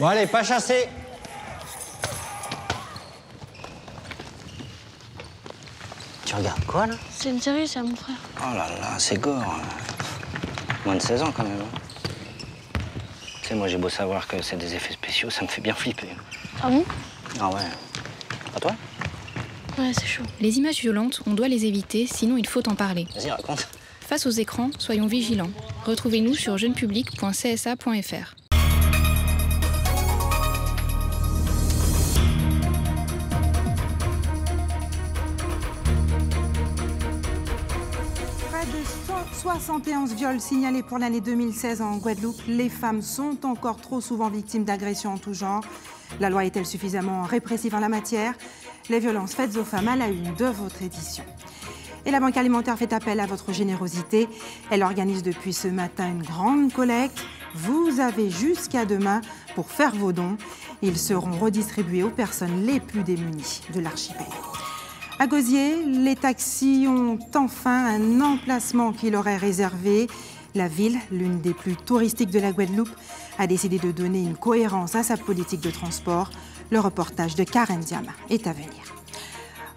Bon allez, pas chasser. Tu regardes quoi là? C'est une série, ça, mon frère. Oh là là, c'est gore. Moins de 16 ans quand même. Tu sais, moi j'ai beau savoir que c'est des effets spéciaux, ça me fait bien flipper. Ah bon? Ah ouais. Pas toi? Ouais, c'est chaud. Les images violentes, on doit les éviter, sinon il faut en parler. Vas-y, raconte. Face aux écrans, soyons vigilants. Retrouvez-nous sur jeunepublic.csa.fr. Près de 171 viols signalés pour l'année 2016 en Guadeloupe. Les femmes sont encore trop souvent victimes d'agressions en tout genre. La loi est-elle suffisamment répressive en la matière? Les violences faites aux femmes à la une de votre édition. Et la Banque alimentaire fait appel à votre générosité. Elle organise depuis ce matin une grande collecte. Vous avez jusqu'à demain pour faire vos dons. Ils seront redistribués aux personnes les plus démunies de l'archipel. À Gosier, les taxis ont enfin un emplacement qui leur est réservé. La ville, l'une des plus touristiques de la Guadeloupe, a décidé de donner une cohérence à sa politique de transport. Le reportage de Karen Diama est à venir.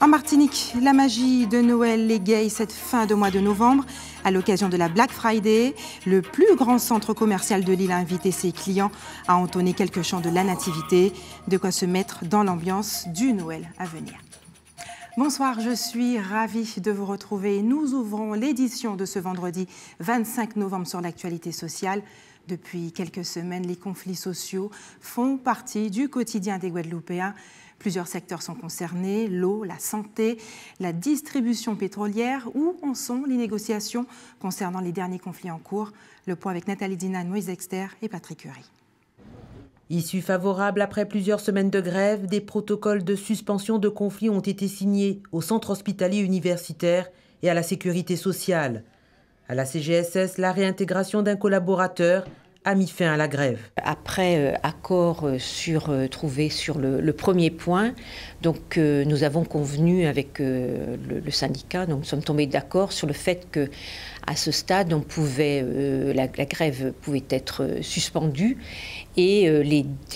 En Martinique, la magie de Noël égaye cette fin de mois de novembre. À l'occasion de la Black Friday, le plus grand centre commercial de l'île a invité ses clients à entonner quelques chants de la Nativité, de quoi se mettre dans l'ambiance du Noël à venir. Bonsoir, je suis ravie de vous retrouver. Nous ouvrons l'édition de ce vendredi 25 novembre sur l'actualité sociale. Depuis quelques semaines, les conflits sociaux font partie du quotidien des Guadeloupéens. Plusieurs secteurs sont concernés, l'eau, la santé, la distribution pétrolière. Où en sont les négociations concernant les derniers conflits en cours? Le point avec Nathalie Dinan, Moïse Exter et Patrick Curie. Issue favorable après plusieurs semaines de grève, des protocoles de suspension de conflits ont été signés au centre hospitalier universitaire et à la sécurité sociale. À la CGSS, la réintégration d'un collaborateur a mis fin à la grève. Après accord trouvé sur le premier point, donc nous avons convenu avec le syndicat, donc nous sommes tombés d'accord sur le fait que à ce stade, la grève pouvait être suspendue et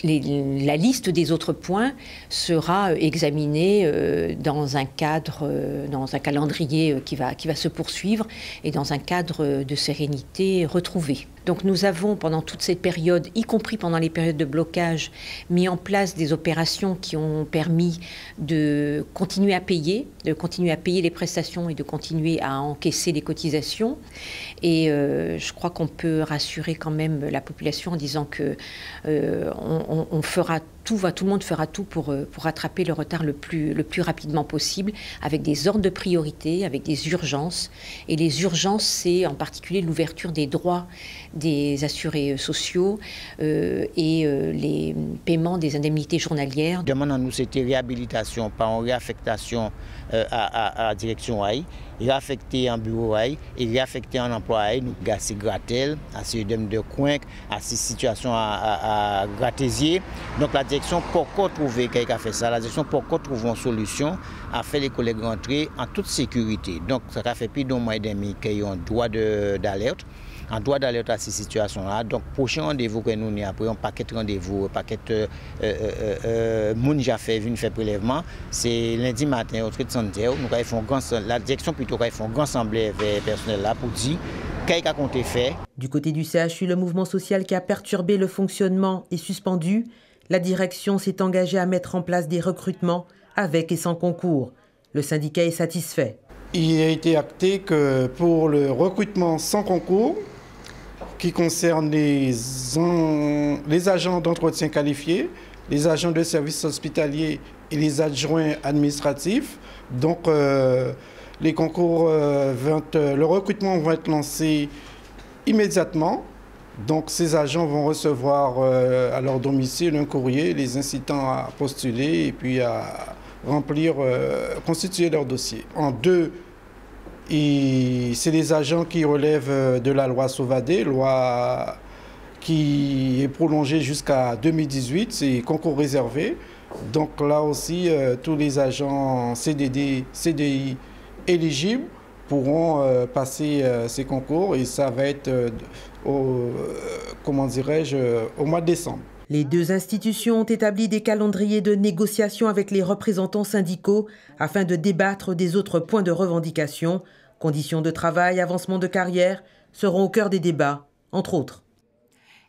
la liste des autres points sera examinée dans un calendrier qui va se poursuivre et dans un cadre de sérénité retrouvé. Donc nous avons pendant toute cette période, y compris pendant les périodes de blocage, mis en place des opérations qui ont permis de continuer à payer les prestations et de continuer à encaisser les cotisations. Et je crois qu'on peut rassurer quand même la population en disant que on fera tout, tout le monde fera tout pour rattraper le retard le plus rapidement possible, avec des ordres de priorité, avec des urgences. Et les urgences, c'est en particulier l'ouverture des droits des assurés sociaux et les paiements des indemnités journalières. Demande à nous, c'était réhabilitation par en réaffectation à la direction AI, réaffecté en bureau AI et réaffecté en emploi AI, nous gasser gratel, à ces demi de coin, à ces situations à gratésier. Donc la direction pourquoi trouver quelqu'un a fait ça, la direction pourquoi trouver une solution à faire les collègues rentrer en toute sécurité. Donc ça a fait plus d'un mois et demi qu'ils ont un droit d'alerte. Un droit d'alerte à ces situations-là. Donc, prochain rendez-vous que nous avons après, un paquet de rendez-vous, un paquet de moun déjà fait, venu faire prélèvement, c'est lundi matin au 30 sanitaire. La direction plutôt fait un grand assemblée avec le personnel là pour dire qu'est-ce qu'a compté fait. Du côté du CHU, le mouvement social qui a perturbé le fonctionnement est suspendu. La direction s'est engagée à mettre en place des recrutements avec et sans concours. Le syndicat est satisfait. Il a été acté que pour le recrutement sans concours, qui concerne les agents d'entretien qualifiés, les agents de services hospitaliers et les adjoints administratifs. Donc, les concours, le recrutement va être lancé immédiatement. Donc, ces agents vont recevoir à leur domicile un courrier les incitant à postuler et puis à remplir, constituer leur dossier. En deux, c'est les agents qui relèvent de la loi Sauvadet, loi qui est prolongée jusqu'à 2018, c'est concours réservé. Donc là aussi, tous les agents CDD, CDI éligibles pourront passer ces concours et ça va être au mois de décembre. Les deux institutions ont établi des calendriers de négociation avec les représentants syndicaux afin de débattre des autres points de revendication. Conditions de travail, avancement de carrière seront au cœur des débats, entre autres.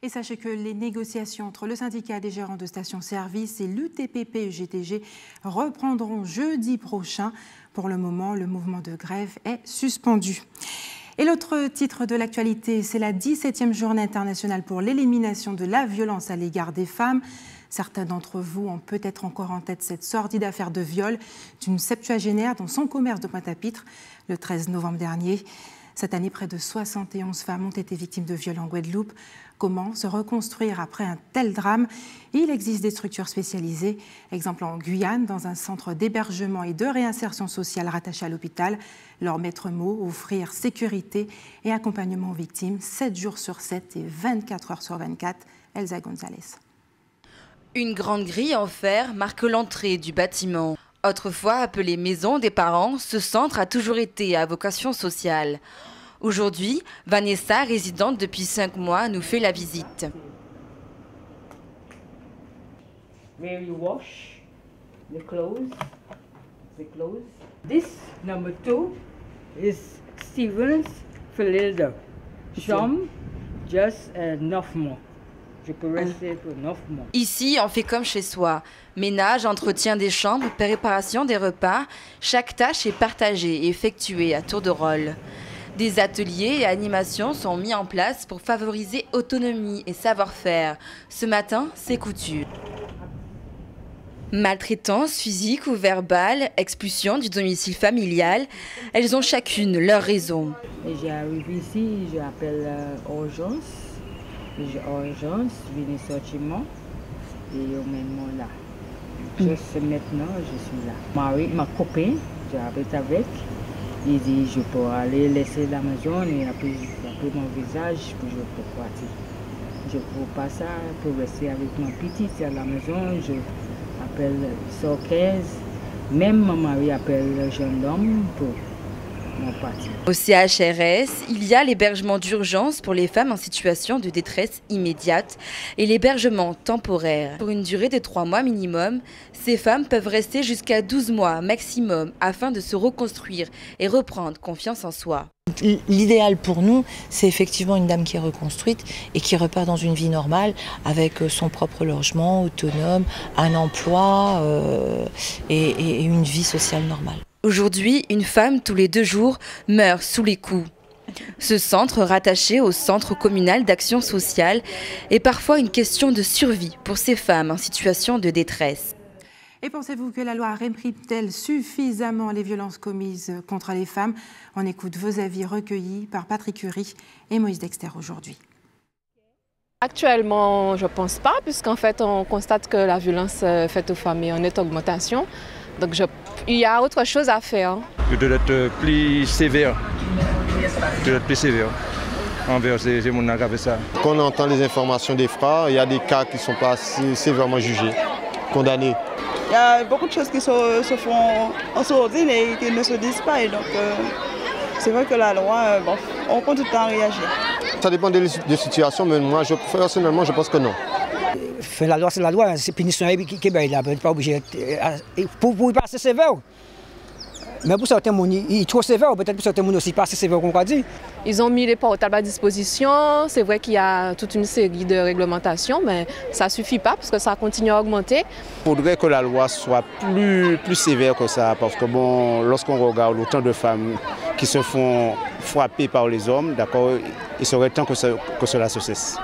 Et sachez que les négociations entre le syndicat des gérants de stations-service et l'UTPP-UGTG reprendront jeudi prochain. Pour le moment, le mouvement de grève est suspendu. Et l'autre titre de l'actualité, c'est la 17e journée internationale pour l'élimination de la violence à l'égard des femmes. Certains d'entre vous ont peut-être encore en tête cette sordide affaire de viol d'une septuagénaire dans son commerce de Pointe-à-Pitre le 13 novembre dernier. Cette année, près de 71 femmes ont été victimes de viols en Guadeloupe. Comment se reconstruire après un tel drame? Il existe des structures spécialisées. Exemple en Guyane, dans un centre d'hébergement et de réinsertion sociale rattaché à l'hôpital. Leur maître mot, offrir sécurité et accompagnement aux victimes 7 jours sur 7 et 24 heures sur 24. Elsa Gonzalez. Une grande grille en fer marque l'entrée du bâtiment. Autrefois appelé maison des parents, ce centre a toujours été à vocation sociale. Aujourd'hui, Vanessa, résidente depuis 5 mois, nous fait la visite. Where you wash the clothes. This number 2 is Stevens Felilda. Chambre, just 9 mois. Je peux rester pour 9 mois. Ici, on fait comme chez soi. Ménage, entretien des chambres, préparation des repas. Chaque tâche est partagée et effectuée à tour de rôle. Des ateliers et animations sont mis en place pour favoriser autonomie et savoir-faire. Ce matin, c'est coutu. Maltraitance physique ou verbale, expulsion du domicile familial, elles ont chacune leur raison. J'arrive ici, j'appelle urgence. Urgence, venez sortir moi et maintenant là. Juste maintenant, je suis là. Ma copine, j'habite avec. Il dit, je peux aller laisser la maison et après mon visage, puis je peux partir. Je ne peux pas ça pour rester avec mon petit à la maison. Je appelle 115. Même mon mari appelle le gendarme pour mon parti. Au CHRS, il y a l'hébergement d'urgence pour les femmes en situation de détresse immédiate et l'hébergement temporaire. Pour une durée de 3 mois minimum, ces femmes peuvent rester jusqu'à 12 mois maximum afin de se reconstruire et reprendre confiance en soi. L'idéal pour nous, c'est effectivement une dame qui est reconstruite et qui repart dans une vie normale avec son propre logement, autonome, un emploi et une vie sociale normale. Aujourd'hui, une femme tous les 2 jours meurt sous les coups. Ce centre, rattaché au Centre communal d'action sociale, est parfois une question de survie pour ces femmes en situation de détresse. Et pensez-vous que la loi réprime-t-elle suffisamment les violences commises contre les femmes? On écoute vos avis recueillis par Patrick Curie et Moïse Dexter aujourd'hui. Actuellement, je ne pense pas, puisqu'en fait, on constate que la violence faite aux femmes est en nette augmentation. Donc, il y a autre chose à faire. Il doit être plus sévère. Envers ces gens qui ont fait ça. Quand on entend les informations des frères, il y a des cas qui ne sont pas sévèrement jugés, condamnés. Il y a beaucoup de choses qui se font en sourdine et qui ne se disent pas. Et donc, c'est vrai que la loi, on compte tout le temps réagir. Ça dépend des situations, mais moi, personnellement, je pense que non. La loi, c'est la loi. C'est punition qui est là. On n'est pas obligé. Pour y passer sévère. Mais pour certains, il est trop sévère. Peut-être pour certains, aussi pas assez sévère qu'on a dit. Ils ont mis les portables à disposition. C'est vrai qu'il y a toute une série de réglementations, mais ça ne suffit pas parce que ça continue à augmenter. Il faudrait que la loi soit plus sévère que ça. Parce que bon, lorsqu'on regarde autant de femmes qui se font frapper par les hommes, d'accord, il serait temps que cela se cesse.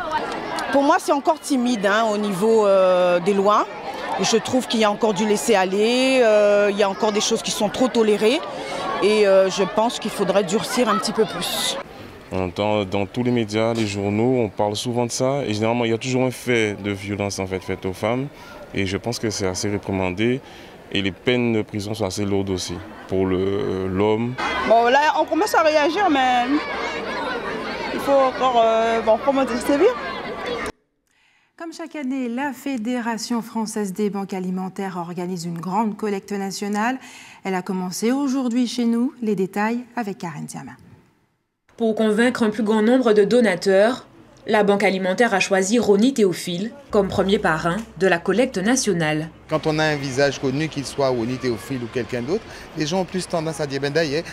Pour moi, c'est encore timide au niveau des lois. Je trouve qu'il y a encore du laisser-aller, il y a encore des choses qui sont trop tolérées et je pense qu'il faudrait durcir un petit peu plus. On entend dans tous les médias, les journaux, on parle souvent de ça et généralement il y a toujours un fait de violence faite aux femmes et je pense que c'est assez réprimandé et les peines de prison sont assez lourdes aussi pour l'homme. Bon là on commence à réagir mais il faut encore sévir. Comme chaque année, la Fédération française des banques alimentaires organise une grande collecte nationale. Elle a commencé aujourd'hui chez nous. Les détails avec Karen Diama. Pour convaincre un plus grand nombre de donateurs, La Banque alimentaire a choisi Rony Théophile comme premier parrain de la collecte nationale. Quand on a un visage connu, qu'il soit Rony Théophile ou quelqu'un d'autre, les gens ont plus tendance à dire d'ailleurs,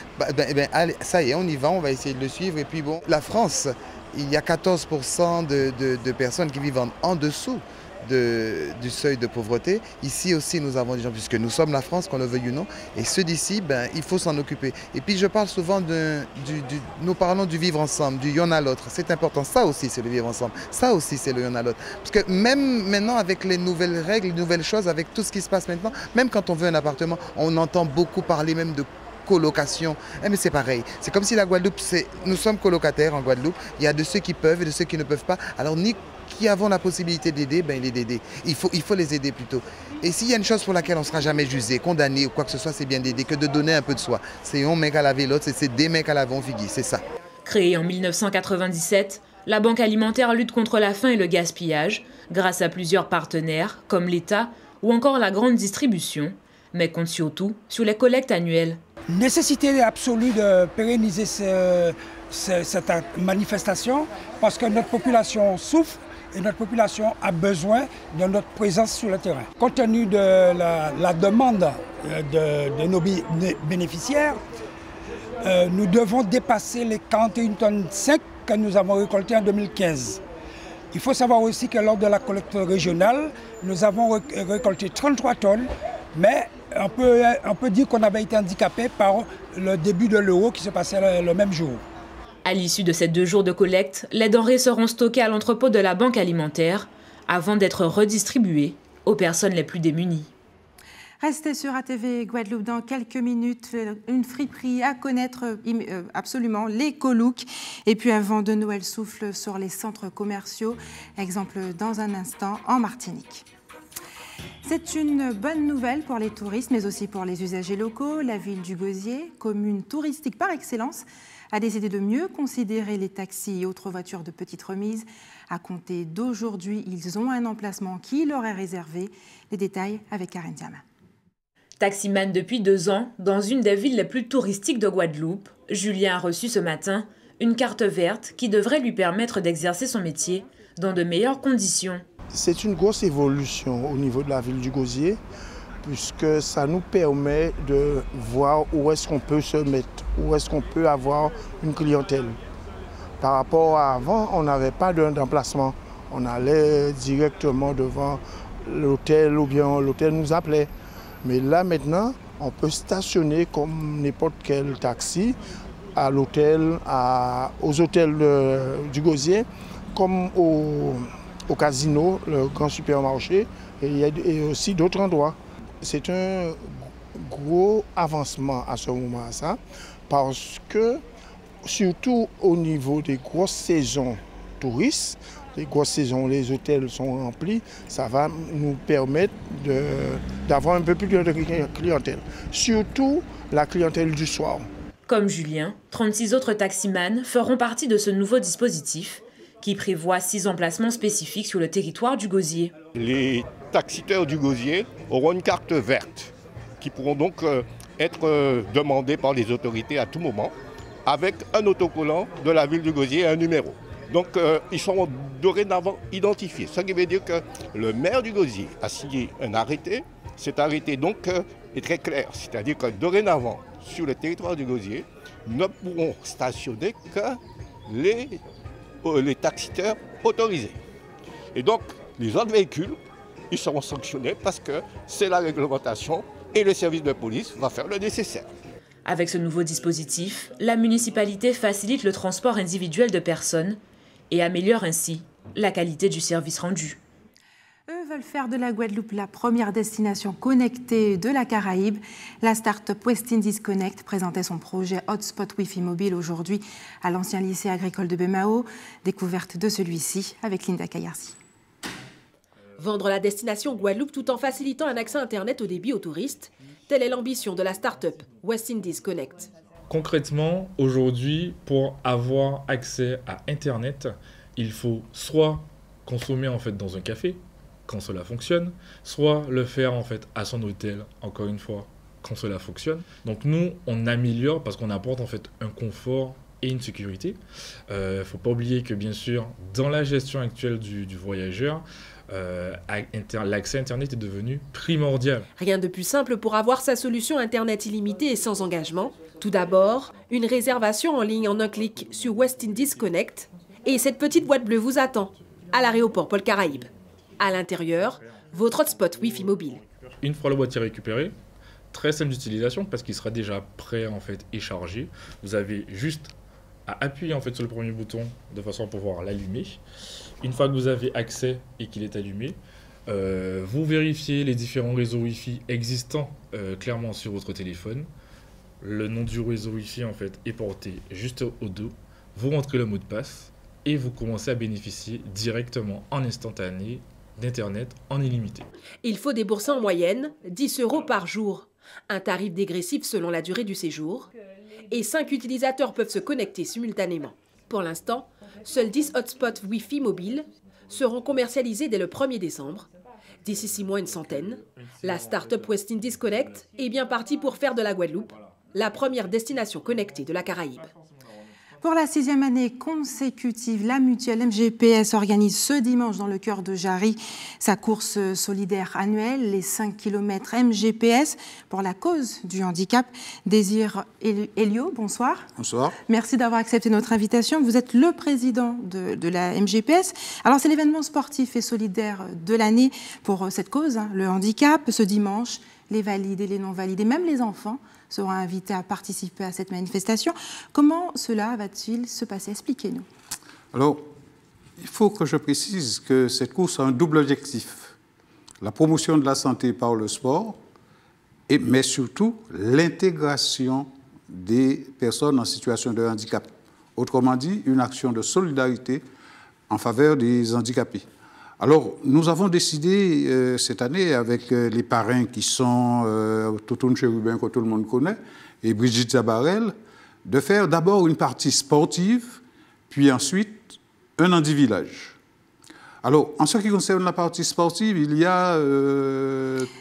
allez, ça y est, on y va, on va essayer de le suivre. Et puis bon, la France, il y a 14% de personnes qui vivent en dessous du seuil de pauvreté. Ici aussi, nous avons des gens, puisque nous sommes la France, qu'on le veuille ou non, et ceux d'ici, il faut s'en occuper. Et puis je parle souvent nous parlons du vivre ensemble, du y'en a l'autre. C'est important, ça aussi c'est le vivre ensemble, ça aussi c'est le y'en a l'autre. Parce que même maintenant avec les nouvelles règles, les nouvelles choses, avec tout ce qui se passe maintenant, même quand on veut un appartement, on entend beaucoup parler même de colocation. Mais c'est pareil, c'est comme si la Guadeloupe, nous sommes colocataires en Guadeloupe, il y a de ceux qui peuvent et de ceux qui ne peuvent pas. Alors ni qui avons la possibilité d'aider, il est d'aider. Il faut les aider plutôt. Et s'il y a une chose pour laquelle on ne sera jamais jugé, condamné ou quoi que ce soit, c'est bien d'aider, que de donner un peu de soi. C'est un mec à laver l'autre, c'est des mecs à laver, on figure, c'est ça. Créée en 1997, la Banque alimentaire lutte contre la faim et le gaspillage grâce à plusieurs partenaires comme l'État ou encore la grande distribution, mais compte surtout sur les collectes annuelles. Nécessité absolue de pérenniser cette manifestation parce que notre population souffre et notre population a besoin de notre présence sur le terrain. Compte tenu de la demande de nos bénéficiaires, nous devons dépasser les 41,5 tonnes que nous avons récoltées en 2015. Il faut savoir aussi que lors de la collecte régionale, nous avons récolté 33 tonnes, mais on peut dire qu'on avait été handicapé par le début de l'euro qui se passait le même jour. À l'issue de ces 2 jours de collecte, les denrées seront stockées à l'entrepôt de la Banque alimentaire avant d'être redistribuées aux personnes les plus démunies. Restez sur ATV Guadeloupe dans quelques minutes. Une friperie à connaître absolument, les Colouk. Et puis un vent de Noël souffle sur les centres commerciaux. Exemple dans un instant en Martinique. C'est une bonne nouvelle pour les touristes, mais aussi pour les usagers locaux. La ville du Gosier, commune touristique par excellence, a décidé de mieux considérer les taxis et autres voitures de petite remise. À compter d'aujourd'hui, ils ont un emplacement qui leur est réservé. Les détails avec Karen Diama. Taximan depuis 2 ans, dans une des villes les plus touristiques de Guadeloupe, Julien a reçu ce matin une carte verte qui devrait lui permettre d'exercer son métier dans de meilleures conditions. C'est une grosse évolution au niveau de la ville du Gosier, puisque ça nous permet de voir où est-ce qu'on peut se mettre, où est-ce qu'on peut avoir une clientèle. Par rapport à avant, on n'avait pas d'emplacement. On allait directement devant l'hôtel ou bien l'hôtel nous appelait. Mais là maintenant, on peut stationner comme n'importe quel taxi à l'hôtel, aux hôtels du Gosier, comme au casino, le grand supermarché, et il y a aussi d'autres endroits. C'est un gros avancement à ce moment-là, parce que surtout au niveau des grosses saisons touristes, les grosses saisons, les hôtels sont remplis, ça va nous permettre d'avoir un peu plus de clientèle, surtout la clientèle du soir. Comme Julien, 36 autres taximans feront partie de ce nouveau dispositif qui prévoit 6 emplacements spécifiques sur le territoire du Gosier. Les taxiteurs du Gosier auront une carte verte qui pourront donc être demandées par les autorités à tout moment avec un autocollant de la ville du Gosier et un numéro. Donc ils seront dorénavant identifiés. Ce qui veut dire que le maire du Gosier a signé un arrêté. Cet arrêté donc est très clair. C'est-à-dire que dorénavant, sur le territoire du Gosier, ne pourront stationner que les taxiteurs autorisés. Et donc les autres véhicules, ils seront sanctionnés parce que c'est la réglementation et le service de police va faire le nécessaire. Avec ce nouveau dispositif, la municipalité facilite le transport individuel de personnes et améliore ainsi la qualité du service rendu. Eux veulent faire de la Guadeloupe la première destination connectée de la Caraïbe. La start-up West Indies Connect présentait son projet Hotspot Wi-Fi mobile aujourd'hui à l'ancien lycée agricole de Bemao. Découverte de celui-ci avec Linda Kayarsi. Vendre la destination Guadeloupe tout en facilitant un accès Internet au débit aux touristes, telle est l'ambition de la start-up West Indies Connect. Concrètement, aujourd'hui, pour avoir accès à Internet, il faut soit consommer en fait dans un café, quand cela fonctionne, soit le faire en fait à son hôtel, encore une fois, quand cela fonctionne. Donc nous, on améliore parce qu'on apporte en fait un confort et une sécurité. Il ne faut pas oublier que, bien sûr, dans la gestion actuelle du voyageur, l'accès Internet est devenu primordial. Rien de plus simple pour avoir sa solution Internet illimitée et sans engagement. Tout d'abord, une réservation en ligne en un clic sur West Indies Connect. Et cette petite boîte bleue vous attend à l'aéroport Paul Caraïbes. À l'intérieur, votre hotspot Wi-Fi mobile. Une fois le boîtier récupéré, très simple d'utilisation parce qu'il sera déjà prêt en fait et chargé. Vous avez juste à appuyer en fait sur le premier bouton de façon à pouvoir l'allumer. Une fois que vous avez accès et qu'il est allumé, vous vérifiez les différents réseaux Wi-Fi existants clairement sur votre téléphone. Le nom du réseau Wi-Fi en fait est porté juste au dos. Vous rentrez le mot de passe et vous commencez à bénéficier directement en instantané d'Internet en illimité. Il faut débourser en moyenne 10 € par jour, un tarif dégressif selon la durée du séjour, et 5 utilisateurs peuvent se connecter simultanément. Pour l'instant, seuls 10 hotspots Wi-Fi mobiles seront commercialisés dès le 1er décembre. D'ici 6 mois, une centaine. La start-up West Indies Connect est bien partie pour faire de la Guadeloupe la première destination connectée de la Caraïbe. Pour la 6e année consécutive, la mutuelle MGPS organise ce dimanche dans le cœur de Jarry sa course solidaire annuelle, les 5 km MGPS pour la cause du handicap. Désir Elio, bonsoir. Bonsoir. Merci d'avoir accepté notre invitation. Vous êtes le président de la MGPS. Alors c'est l'événement sportif et solidaire de l'année pour cette cause, le handicap. Ce dimanche, les valides et les non-valides, et même les enfants seront invités à participer à cette manifestation. Comment cela va-t-il se passer? Expliquez-nous. Alors, il faut que je précise que cette course a un double objectif. La promotion de la santé par le sport, mais surtout l'intégration des personnes en situation de handicap. Autrement dit, une action de solidarité en faveur des handicapés. Alors, nous avons décidé cette année, avec les parrains qui sont Toutoun Chérubin, que tout le monde connaît, et Brigitte Zabarel, de faire d'abord une partie sportive, puis ensuite un handi-village. Alors, en ce qui concerne la partie sportive, il y a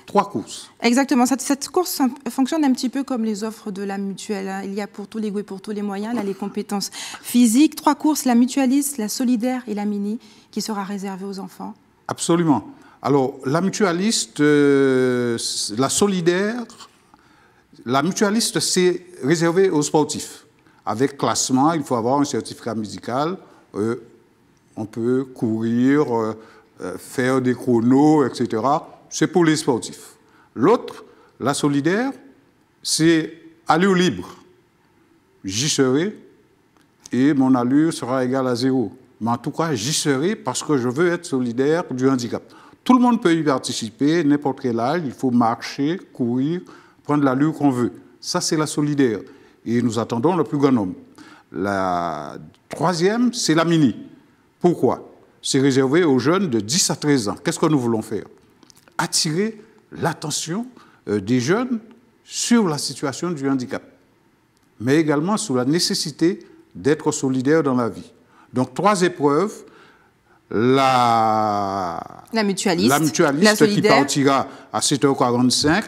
3 courses. Exactement. Cette course fonctionne un petit peu comme les offres de la mutuelle. Il y a pour tous les goûts et pour tous les moyens, là, les compétences physiques. 3 courses, la mutualiste, la solidaire et la mini, qui sera réservée aux enfants. Absolument. Alors, la mutualiste, la solidaire, la mutualiste, c'est réservé aux sportifs. Avec classement, il faut avoir un certificat médical. On peut courir, faire des chronos, etc. C'est pour les sportifs. L'autre, la solidaire, c'est allure libre. J'y serai et mon allure sera égale à 0. Mais en tout cas, j'y serai parce que je veux être solidaire du handicap. Tout le monde peut y participer, n'importe quel âge. Il faut marcher, courir, prendre l'allure qu'on veut. Ça, c'est la solidaire. Et nous attendons le plus grand nombre. La 3e, c'est la mini. Pourquoi? C'est réservé aux jeunes de 10 à 13 ans. Qu'est-ce que nous voulons faire? Attirer l'attention des jeunes sur la situation du handicap, mais également sur la nécessité d'être solidaire dans la vie. Donc 3 épreuves. La mutualiste qui partira à 7h45,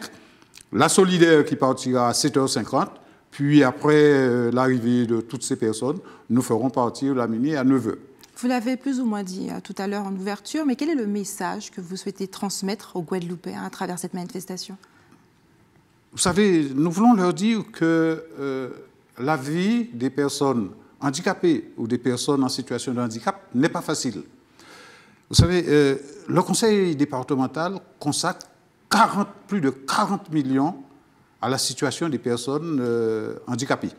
la solidaire qui partira à 7h50, puis après l'arrivée de toutes ces personnes, nous ferons partir la mini à 9h. Vous l'avez plus ou moins dit tout à l'heure en ouverture, mais quel est le message que vous souhaitez transmettre aux Guadeloupéens à travers cette manifestation? Vous savez, nous voulons leur dire que la vie des personnes handicapées ou des personnes en situation de handicap n'est pas facile. Vous savez, le conseil départemental consacre plus de 40 millions à la situation des personnes handicapées.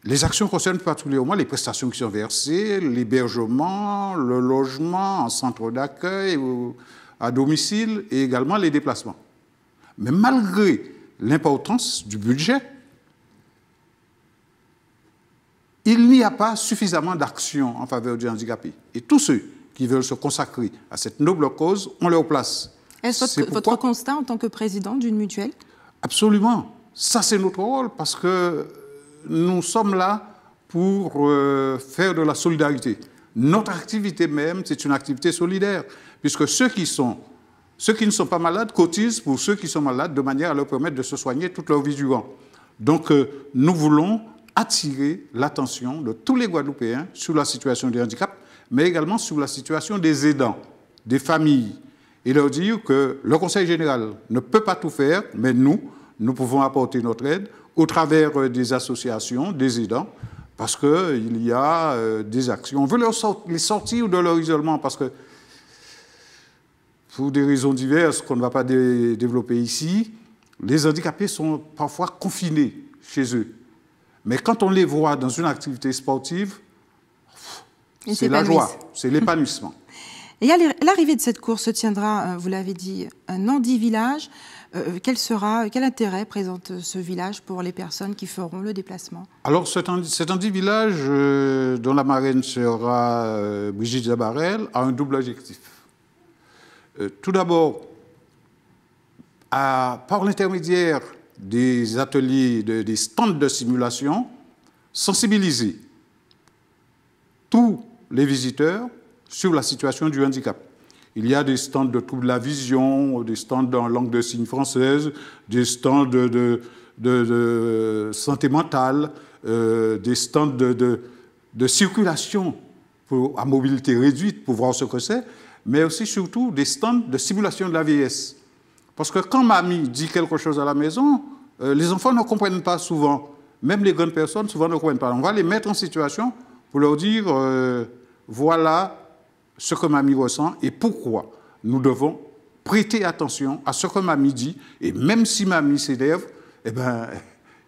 Les actions concernent particulièrement les prestations qui sont versées, l'hébergement, le logement en centre d'accueil ou à domicile et également les déplacements. Mais malgré l'importance du budget, il n'y a pas suffisamment d'actions en faveur du handicapé. Et tous ceux qui veulent se consacrer à cette noble cause ont leur place. Est-ce votre constat en tant que président d'une mutuelle? Absolument. Ça, c'est notre rôle parce que nous sommes là pour faire de la solidarité. Notre activité même, c'est une activité solidaire, puisque ceux qui ne sont pas malades cotisent pour ceux qui sont malades de manière à leur permettre de se soigner toute leur vie durant. Donc, nous voulons attirer l'attention de tous les Guadeloupéens sur la situation du handicap, mais également sur la situation des aidants, des familles, et leur dire que le Conseil général ne peut pas tout faire, mais nous pouvons apporter notre aide au travers des associations, des aidants, parce qu'il y a des actions. On veut les sortir de leur isolement, parce que pour des raisons diverses qu'on ne va pas développer ici, les handicapés sont parfois confinés chez eux. Mais quand on les voit dans une activité sportive, c'est la joie, c'est l'épanouissement. Et l'arrivée de cette course se tiendra, vous l'avez dit, un Nandi-village. Quel intérêt présente ce village pour les personnes qui feront le déplacement? Alors, cet Nandi-village, dont la marraine sera Brigitte Zabarel, a un double objectif. Tout d'abord, par l'intermédiaire des ateliers, des stands de simulation, sensibiliser tous les visiteurs sur la situation du handicap. Il y a des stands de troubles de la vision, des stands en langue de signes française, des stands de santé mentale, des stands de circulation à mobilité réduite pour voir ce que c'est, mais aussi surtout des stands de simulation de la vieillesse. Parce que quand mamie dit quelque chose à la maison, les enfants ne comprennent pas souvent. Même les grandes personnes, souvent, ne comprennent pas. On va les mettre en situation pour leur dire, voilà ce que mamie ressent et pourquoi nous devons prêter attention à ce que mamie dit. Et même si mamie s'énerve, eh ben,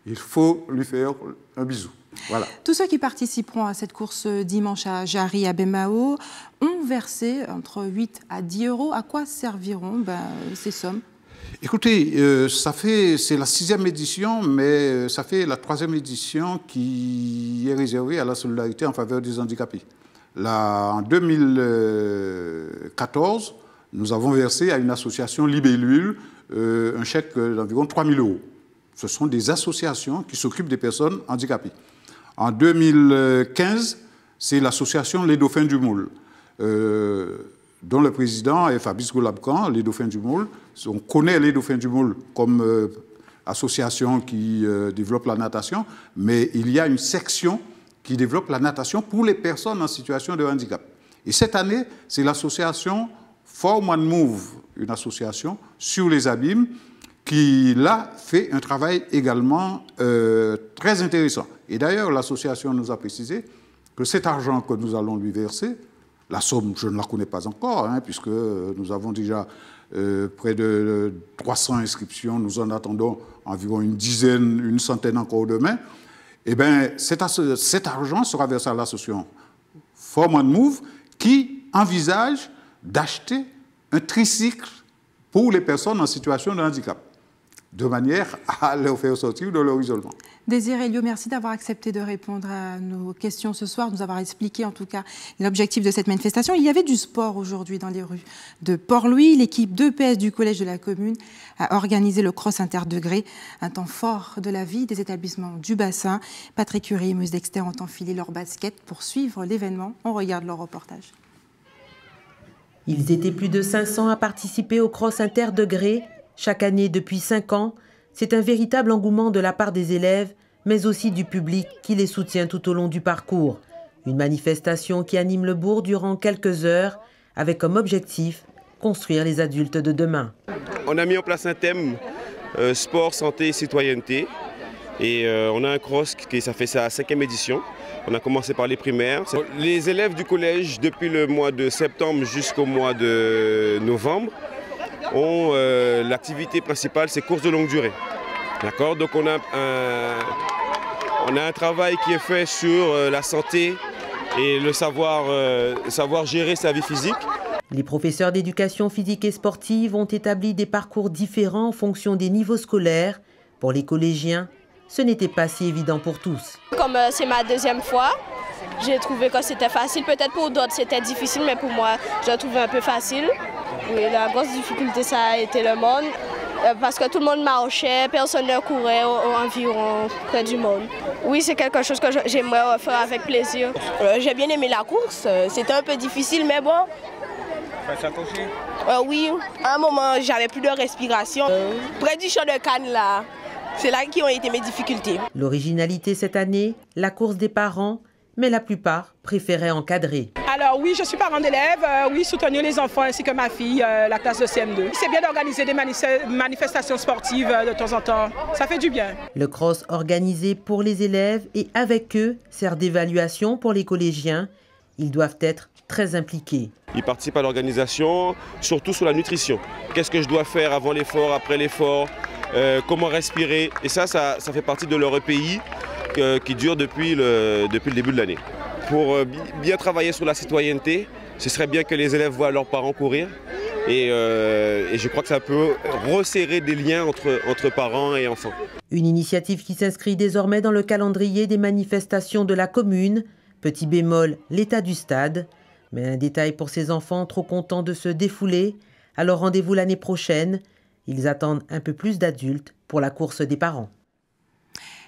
il faut lui faire un bisou. Voilà. Tous ceux qui participeront à cette course dimanche à Jarry, à Bemao, ont versé entre 8 à 10 euros. À quoi serviront ces sommes? Écoutez, c'est la 6e édition, mais ça fait la 3e édition qui est réservée à la solidarité en faveur des handicapés. Là, en 2014, nous avons versé à une association Libellule un chèque d'environ 3 000 euros. Ce sont des associations qui s'occupent des personnes handicapées. En 2015, c'est l'association Les Dauphins du Moule, dont le président est Fabrice Golabcan, les Dauphins du Moule. On connaît les Dauphins du Moule comme association qui développe la natation, mais il y a une section qui développe la natation pour les personnes en situation de handicap. Et cette année, c'est l'association Form One Move, une association sur les abîmes, qui là fait un travail également très intéressant. Et d'ailleurs, l'association nous a précisé que cet argent que nous allons lui verser, la somme, je ne la connais pas encore, puisque nous avons déjà près de 300 inscriptions, nous en attendons environ une centaine encore demain. Eh bien, cet argent sera versé à l'association Form One Move qui envisage d'acheter un tricycle pour les personnes en situation de handicap, de manière à leur faire sortir de leur isolement. Désiré Elio, merci d'avoir accepté de répondre à nos questions ce soir, de nous avoir expliqué en tout cas l'objectif de cette manifestation. Il y avait du sport aujourd'hui dans les rues de Port-Louis. L'équipe d'EPS du collège de la commune a organisé le cross interdegré, un temps fort de la vie des établissements du bassin. Patrick Curie et Meuse Dexter ont enfilé leur basket pour suivre l'événement. On regarde leur reportage. Ils étaient plus de 500 à participer au cross interdegré. Chaque année depuis 5 ans, c'est un véritable engouement de la part des élèves, mais aussi du public qui les soutient tout au long du parcours. Une manifestation qui anime le bourg durant quelques heures, avec comme objectif construire les adultes de demain. On a mis en place un thème sport, santé et citoyenneté. Et on a un cross ça fait sa 5e édition. On a commencé par les primaires. Les élèves du collège, depuis le mois de septembre jusqu'au mois de novembre, l'activité principale, c'est course de longue durée. D'accord ? Donc on a un travail qui est fait sur la santé et le savoir gérer sa vie physique. Les professeurs d'éducation physique et sportive ont établi des parcours différents en fonction des niveaux scolaires. Pour les collégiens, ce n'était pas si évident pour tous. Comme c'est ma 2e fois, j'ai trouvé que c'était facile. Peut-être pour d'autres c'était difficile, mais pour moi, j'ai trouvé un peu facile. Oui, la grosse difficulté, ça a été le monde, parce que tout le monde marchait, personne ne courait environ près du monde. Oui, c'est quelque chose que j'aimerais faire avec plaisir. J'ai bien aimé la course, c'était un peu difficile, mais bon. Ça s'accrocher? Oui, à un moment, j'avais plus de respiration. Près du champ de Cannes, là, C'est là qui ont été mes difficultés. L'originalité cette année, la course des parents, mais la plupart préféraient encadrer. Alors oui, je suis parent d'élèves, oui, soutenir les enfants ainsi que ma fille, la classe de CM2. C'est bien d'organiser des manifestations sportives de temps en temps, ça fait du bien. Le cross organisé pour les élèves et avec eux sert d'évaluation pour les collégiens. Ils doivent être très impliqués. Ils participent à l'organisation, surtout sur la nutrition. Qu'est-ce que je dois faire avant l'effort, après l'effort, comment respirer. Et ça fait partie de leur EPI qui dure depuis le début de l'année. Pour bien travailler sur la citoyenneté, ce serait bien que les élèves voient leurs parents courir. Et je crois que ça peut resserrer des liens entre parents et enfants. Une initiative qui s'inscrit désormais dans le calendrier des manifestations de la commune. Petit bémol, l'état du stade. Mais un détail pour ces enfants trop contents de se défouler. Alors rendez-vous l'année prochaine. Ils attendent un peu plus d'adultes pour la course des parents.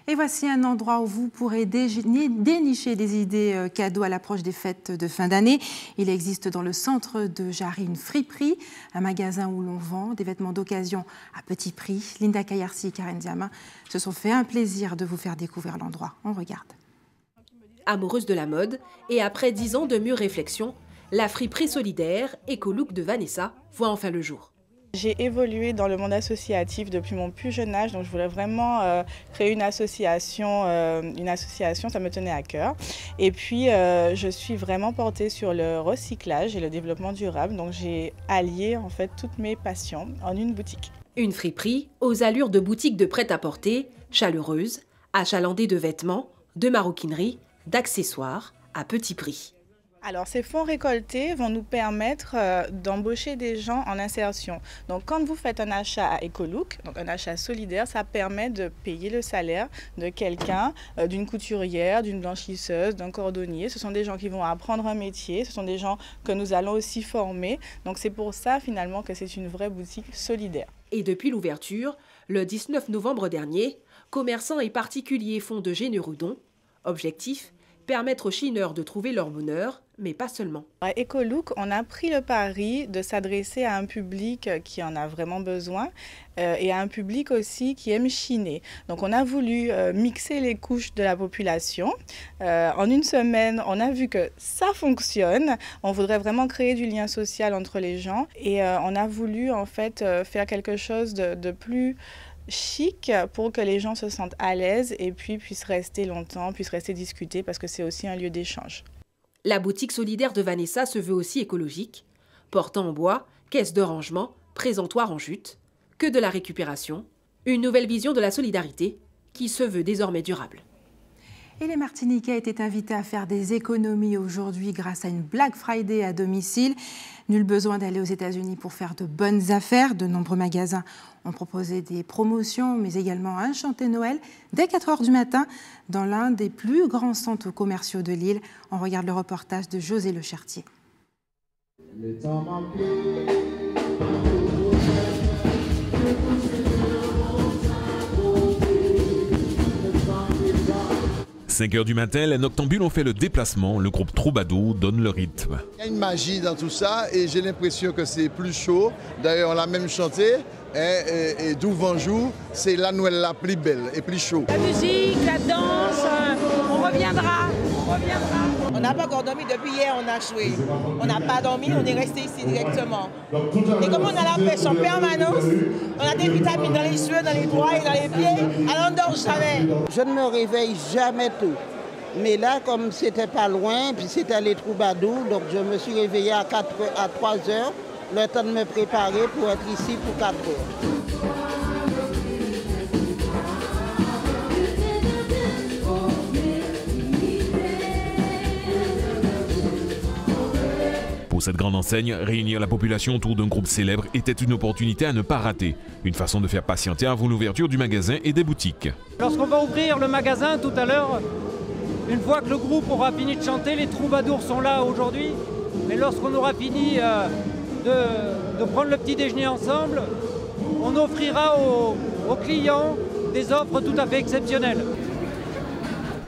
Et voici un endroit où vous pourrez dénicher des idées cadeaux à l'approche des fêtes de fin d'année. Il existe dans le centre de Jarry une friperie, un magasin où l'on vend des vêtements d'occasion à petit prix. Linda Kayarsi et Karen Diama se sont fait un plaisir de vous faire découvrir l'endroit. On regarde. Amoureuse de la mode et après 10 ans de mûre réflexion, la friperie solidaire Ecolook de Vanessa voit enfin le jour. J'ai évolué dans le monde associatif depuis mon plus jeune âge, donc je voulais vraiment créer une association, ça me tenait à cœur. Et puis je suis vraiment portée sur le recyclage et le développement durable, donc j'ai allié en fait toutes mes passions en une boutique. Une friperie aux allures de boutique de prêt-à-porter, chaleureuse, achalandée de vêtements, de maroquinerie, d'accessoires à petit prix. Alors, ces fonds récoltés vont nous permettre d'embaucher des gens en insertion. Donc, quand vous faites un achat à Ecolook, donc un achat solidaire, ça permet de payer le salaire de quelqu'un, d'une couturière, d'une blanchisseuse, d'un cordonnier. Ce sont des gens qui vont apprendre un métier, ce sont des gens que nous allons aussi former. Donc, c'est pour ça, finalement, que c'est une vraie boutique solidaire. Et depuis l'ouverture, le 19 novembre dernier, commerçants et particuliers font de généreux dons. Objectif, permettre aux chineurs de trouver leur bonheur, mais pas seulement. À Ecolook, on a pris le pari de s'adresser à un public qui en a vraiment besoin et à un public aussi qui aime chiner. Donc on a voulu mixer les couches de la population. En une semaine, on a vu que ça fonctionne. On voudrait vraiment créer du lien social entre les gens et on a voulu en fait faire quelque chose de plus chic pour que les gens se sentent à l'aise et puis puissent rester longtemps, puissent rester discuter parce que c'est aussi un lieu d'échange. La boutique solidaire de Vanessa se veut aussi écologique, portant en bois, caisse de rangement, présentoir en jute, que de la récupération, une nouvelle vision de la solidarité qui se veut désormais durable. Et les Martiniquais étaient invités à faire des économies aujourd'hui grâce à une Black Friday à domicile. Nul besoin d'aller aux États-Unis pour faire de bonnes affaires. De nombreux magasins ont proposé des promotions, mais également un chanté Noël dès 4 h du matin dans l'un des plus grands centres commerciaux de l'île. On regarde le reportage de José Le Chartier. Le temps manqué. 5 h du matin, les Noctambules ont fait le déplacement. Le groupe Troubadour donne le rythme. Il y a une magie dans tout ça et j'ai l'impression que c'est plus chaud. D'ailleurs, on l'a même chanté. Et d'où Vanjou, c'est la Noël la plus belle et plus chaud. La musique, la danse, on reviendra. On n'a pas encore dormi depuis hier, on a joué. On n'a pas dormi, on est resté ici directement. Et comme on a la pêche en permanence, on a des vitamines dans les cheveux, dans les doigts et dans les pieds, alors on ne dort jamais. Je ne me réveille jamais tôt. Mais là, comme c'était pas loin, puis c'était les Troubadours, donc je me suis réveillée à 3 h, le temps de me préparer pour être ici pour 4 h. Pour cette grande enseigne, réunir la population autour d'un groupe célèbre était une opportunité à ne pas rater. Une façon de faire patienter avant l'ouverture du magasin et des boutiques. Lorsqu'on va ouvrir le magasin tout à l'heure, une fois que le groupe aura fini de chanter, les troubadours sont là aujourd'hui, mais lorsqu'on aura fini de prendre le petit déjeuner ensemble, on offrira aux clients des offres tout à fait exceptionnelles.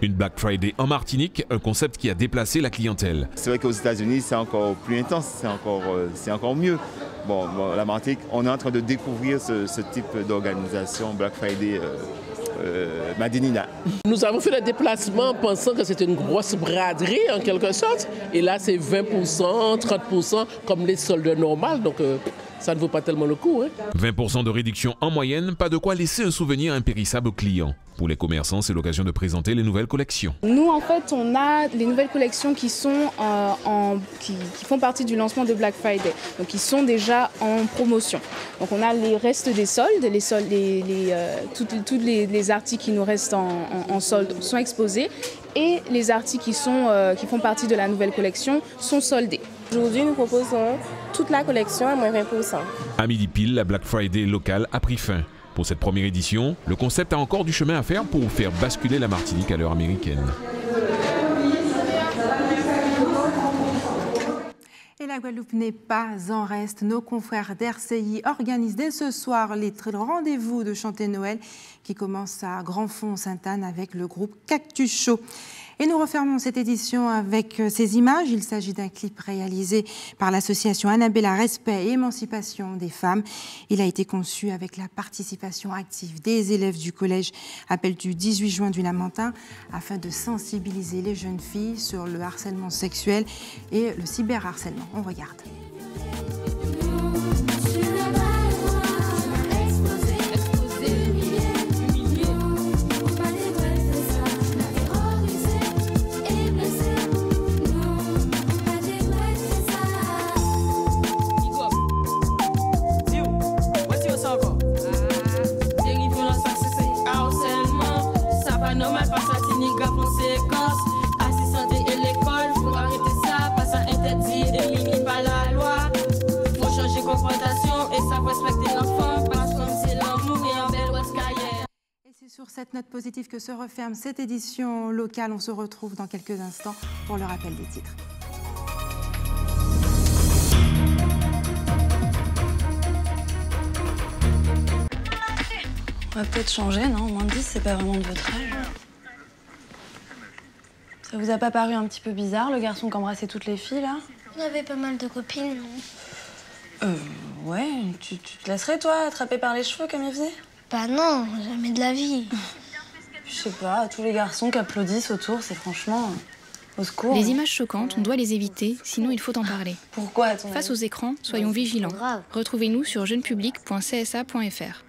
Une Black Friday en Martinique, un concept qui a déplacé la clientèle. C'est vrai qu'aux États-Unis, c'est encore plus intense, c'est encore mieux. Bon, la Martinique, on est en train de découvrir ce type d'organisation Black Friday Madinina. Nous avons fait le déplacement pensant que c'était une grosse braderie en quelque sorte. Et là, c'est 20%, 30% comme les soldes normales. Donc, ça ne vaut pas tellement le coup. 20% de réduction en moyenne, pas de quoi laisser un souvenir impérissable aux clients. Pour les commerçants, c'est l'occasion de présenter les nouvelles collections. Nous, en fait, on a les nouvelles collections qui sont qui font partie du lancement de Black Friday. Donc, ils sont déjà en promotion. Donc, on a les restes des soldes, tous les articles qui nous restent en solde sont exposés et les articles qui font partie de la nouvelle collection sont soldés. Aujourd'hui, nous proposons toute la collection à moins 20%. À midi pile, la Black Friday locale a pris fin. Pour cette première édition, le concept a encore du chemin à faire pour faire basculer la Martinique à l'heure américaine. Et la Guadeloupe n'est pas en reste. Nos confrères d'RCI organisent dès ce soir les rendez-vous de Chanter Noël qui commence à Grand-Fond-Sainte-Anne avec le groupe Cactus Show. Et nous refermons cette édition avec ces images. Il s'agit d'un clip réalisé par l'association Annabella Respect et Émancipation des femmes. Il a été conçu avec la participation active des élèves du collège Appel du 18 juin du Lamentin afin de sensibiliser les jeunes filles sur le harcèlement sexuel et le cyberharcèlement. On regarde. Sur cette note positive que se referme cette édition locale. On se retrouve dans quelques instants pour le rappel des titres. On va peut-être changer, non? Moins de 10, c'est pas vraiment de votre âge. Ça vous a pas paru un petit peu bizarre, le garçon qui embrassait toutes les filles, là? On avait pas mal de copines, non? Ouais, tu te laisserais, toi, attraper par les cheveux comme il faisait? Bah non, jamais de la vie. Je sais pas, tous les garçons qui applaudissent autour, c'est franchement... au secours. Les images choquantes, on doit les éviter, sinon il faut en parler. Pourquoi? Face aux écrans, soyons vigilants. Retrouvez-nous sur jeunepublic.csa.fr.